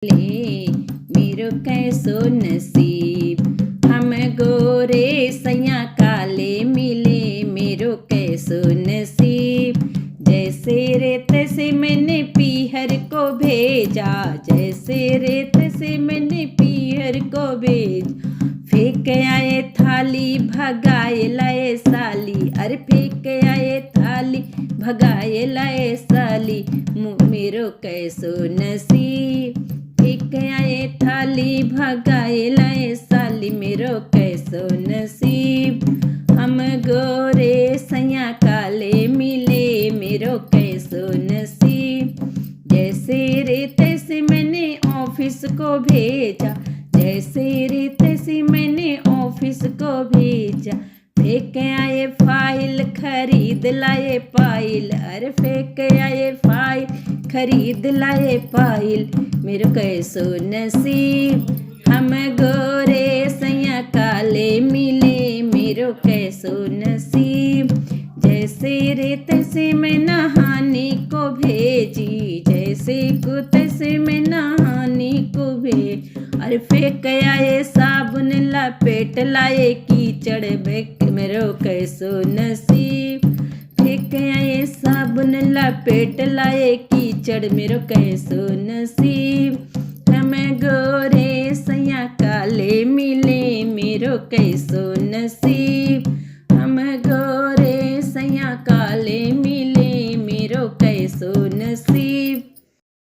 ले मेरो कैसो नसीब। हम गोरे सैया काले मिले मेरो कैसो नसीब। जैसे रेत से मैंने पीहर को भेजा, जैसे रेत से मैंने पीहर को भेज। फेंक आए थाली भगाए लाए साली, अरे फेंक आए थाली भगाए लाए साली। मेरो कैसो नसीब। फेंक आए थाली भगाए लाए साली, मेरो कैसो नसीब। हम गोरे सैया काले मिले मेरो कैसो नसीब। जैसे रेत से मैंने ऑफिस को भेजा, जैसे रेत से मैंने ऑफिस को भेजा। फेंक आए फाइल खरीद लाए पाइल, अरे फेंक आए फाइल खरीद लाए पाइल। मेरो कैसो नसीब। हम गोरे सैया काले मिले मेरो कैसो नसीब। जैसे रेत से मैं नहाने को भेजी, जैसे कुत से मैं नहाने को भेज। अरे फेंक आए साबुन लपेट लाए कीचड़ बेक मेरो कैसो नसीब। फेंक आए साबुन लपेट लाए कीचड़ मेरो कैसो नसीब। हम गोरे सैया काले मिले मेरो कैसो नसीब।